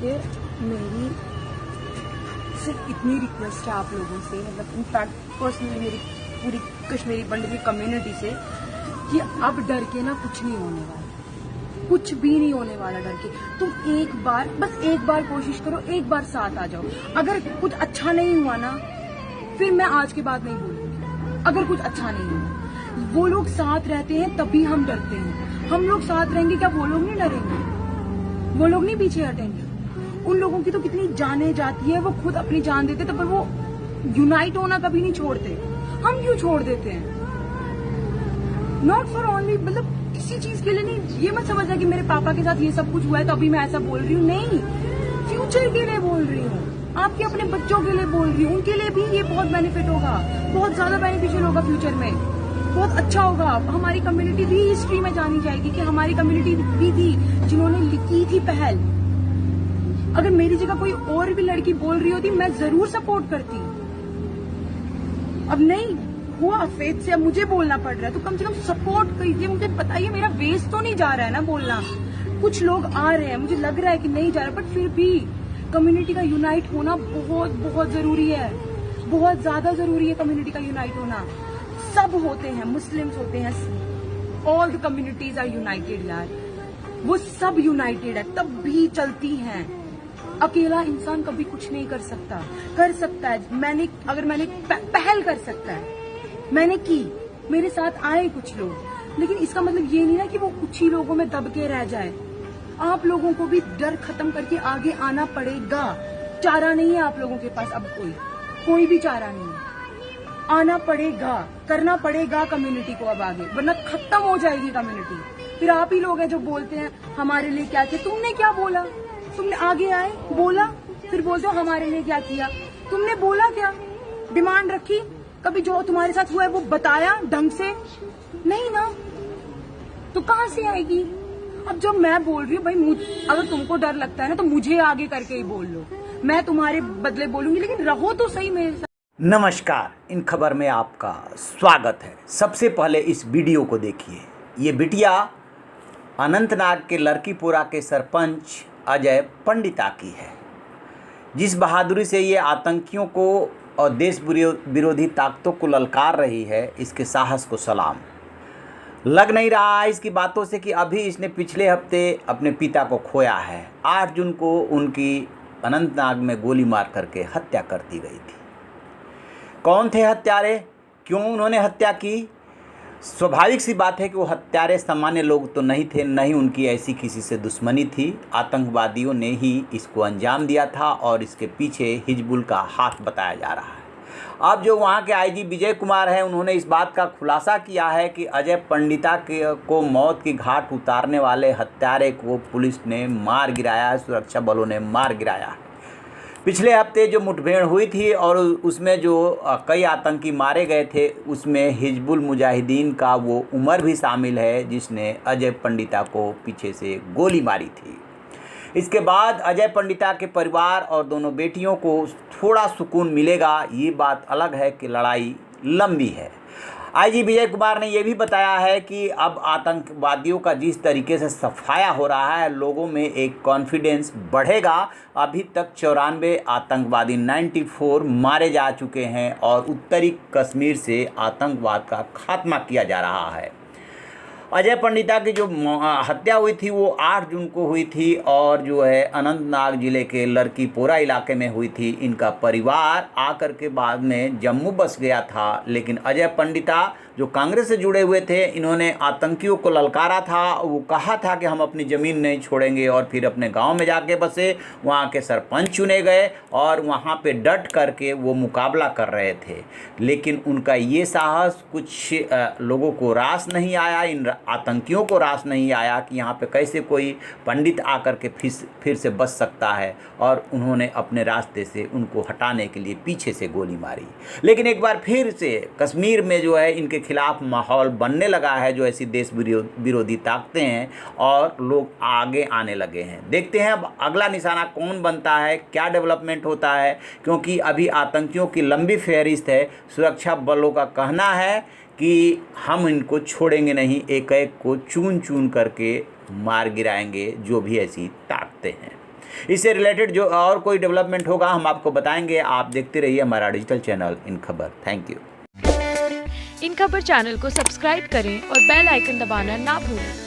देखिए, मेरी सिर्फ इतनी रिक्वेस्ट है आप लोगों से, मतलब इनफैक्ट पर्सनली मेरी पूरी कश्मीरी पंडित की कम्युनिटी से, कि अब डर के ना कुछ नहीं होने वाला, कुछ भी नहीं होने वाला डर के। तुम एक बार, बस एक बार कोशिश करो, एक बार साथ आ जाओ। अगर कुछ अच्छा नहीं हुआ ना, फिर मैं आज के बाद नहीं बोलूंगी। अगर कुछ अच्छा नहीं हुआ, वो लोग साथ रहते हैं तभी हम डरते हैं। हम लोग साथ रहेंगे क्या वो लोग नहीं डरेंगे? वो लोग नहीं पीछे हटेंगे? उन लोगों की तो कितनी जाने जाती है, वो खुद अपनी जान देते, तब पर वो यूनाइट होना कभी नहीं छोड़ते। हम क्यों छोड़ देते हैं? नॉट फॉर ओनली, मतलब किसी चीज के लिए नहीं। ये मत समझना कि मेरे पापा के साथ ये सब कुछ हुआ है तो अभी मैं ऐसा बोल रही हूँ। नहीं, फ्यूचर के लिए बोल रही हूँ, आपके अपने बच्चों के लिए बोल रही हूँ। उनके लिए भी ये बहुत बेनिफिट होगा, बहुत ज्यादा बेनिफिशियल होगा फ्यूचर में, बहुत अच्छा होगा। हमारी कम्युनिटी भी हिस्ट्री में जानी जाएगी कि हमारी कम्युनिटी भी थी जिन्होंने की थी पहल। अगर मेरी जगह कोई और भी लड़की बोल रही होती, मैं जरूर सपोर्ट करती। अब नहीं हुआ फेथ से, अब मुझे बोलना पड़ रहा है, तो कम से कम सपोर्ट कीजिए। मुझे बताइए, मेरा वेस्ट तो नहीं जा रहा है ना बोलना। कुछ लोग आ रहे हैं, मुझे लग रहा है कि नहीं जा रहा, बट फिर भी कम्युनिटी का यूनाइट होना बहुत बहुत जरूरी है, बहुत ज्यादा जरूरी है कम्युनिटी का यूनाइट होना। सब होते हैं, मुस्लिम्स होते हैं, all the communities are united यार, वो सब यूनाइटेड है तब भी चलती हैं। अकेला इंसान कभी कुछ नहीं कर सकता। कर सकता है, अगर मैंने पहल कर सकता है, मैंने की, मेरे साथ आए कुछ लोग, लेकिन इसका मतलब ये नहीं ना कि वो कुछ ही लोगों में दब के रह जाए। आप लोगों को भी डर खत्म करके आगे आना पड़ेगा। चारा नहीं है आप लोगों के पास अब, कोई भी चारा नहीं है। आना पड़ेगा, करना पड़ेगा कम्युनिटी को अब आगे, वरना खत्म हो जाएगी कम्युनिटी। फिर आप ही लोग हैं जो बोलते हैं हमारे लिए क्या किया। तुमने क्या बोला? तुमने आगे आए बोला, फिर बोलते हो हमारे लिए क्या किया। तुमने बोला क्या? डिमांड रखी? कभी जो तुम्हारे साथ हुआ है वो बताया ढंग से? नहीं ना, तो कहां से आएगी? अब जब मैं बोल रही हूँ भाई, अगर तुमको डर लगता है ना तो मुझे आगे करके ही बोल लो, मैं तुम्हारे बदले बोलूंगी, लेकिन रहो तो सही मेरे साथ। नमस्कार, इन खबर में आपका स्वागत है। सबसे पहले इस वीडियो को देखिए। ये बिटिया अनंतनाग के लड़कीपुरा के सरपंच अजय पंडिता की है, जिस बहादुरी से ये आतंकियों को और देश विरोधी ताकतों को ललकार रही है, इसके साहस को सलाम। लग नहीं रहा है इसकी बातों से कि अभी इसने पिछले हफ्ते अपने पिता को खोया है। 8 जून को उनकी अनंतनाग में गोली मार करके हत्या कर दी गई थी। कौन थे हत्यारे, क्यों उन्होंने हत्या की? स्वाभाविक सी बात है कि वो हत्यारे सामान्य लोग तो नहीं थे, न ही उनकी ऐसी किसी से दुश्मनी थी। आतंकवादियों ने ही इसको अंजाम दिया था और इसके पीछे हिजबुल का हाथ बताया जा रहा है। अब जो वहाँ के आईजी विजय कुमार हैं, उन्होंने इस बात का खुलासा किया है कि अजय पंडिता को मौत की घाट उतारने वाले हत्यारे को पुलिस ने मार गिराया है, सुरक्षा बलों ने मार गिराया है। पिछले हफ्ते जो मुठभेड़ हुई थी और उसमें जो कई आतंकी मारे गए थे, उसमें हिजबुल मुजाहिदीन का वो उमर भी शामिल है जिसने अजय पंडिता को पीछे से गोली मारी थी। इसके बाद अजय पंडिता के परिवार और दोनों बेटियों को थोड़ा सुकून मिलेगा। ये बात अलग है कि लड़ाई लंबी है। आईजी विजय कुमार ने यह भी बताया है कि अब आतंकवादियों का जिस तरीके से सफाया हो रहा है, लोगों में एक कॉन्फिडेंस बढ़ेगा। अभी तक 94 आतंकवादी 94 मारे जा चुके हैं और उत्तरी कश्मीर से आतंकवाद का खात्मा किया जा रहा है। अजय पंडिता की जो हत्या हुई थी वो 8 जून को हुई थी और जो है अनंतनाग ज़िले के लड़कीपुरा इलाके में हुई थी। इनका परिवार आकर के बाद में जम्मू बस गया था, लेकिन अजय पंडिता जो कांग्रेस से जुड़े हुए थे, इन्होंने आतंकियों को ललकारा था। वो कहा था कि हम अपनी ज़मीन नहीं छोड़ेंगे और फिर अपने गांव में जाके बसे। वहाँ के सरपंच चुने गए और वहाँ पे डट करके वो मुकाबला कर रहे थे, लेकिन उनका ये साहस कुछ लोगों को रास नहीं आया, इन आतंकियों को रास नहीं आया कि यहाँ पे कैसे कोई पंडित आकर के फिर से बच सकता है, और उन्होंने अपने रास्ते से उनको हटाने के लिए पीछे से गोली मारी। लेकिन एक बार फिर से कश्मीर में जो है इनके खिलाफ माहौल बनने लगा है, जो ऐसी देश विरोधी ताकतें हैं, और लोग आगे आने लगे हैं। देखते हैं अब अगला निशाना कौन बनता है, क्या डेवलपमेंट होता है, क्योंकि अभी आतंकियों की लंबी फहरिस्त है। सुरक्षा बलों का कहना है कि हम इनको छोड़ेंगे नहीं, एक एक को चून चून करके मार गिराएंगे जो भी ऐसी ताकतें हैं। इससे रिलेटेड जो और कोई डेवलपमेंट होगा हम आपको बताएंगे। आप देखते रहिए हमारा डिजिटल चैनल इन खबर। Thank you. इन खबर चैनल को सब्सक्राइब करें और बेल आइकन दबाना ना भूलें।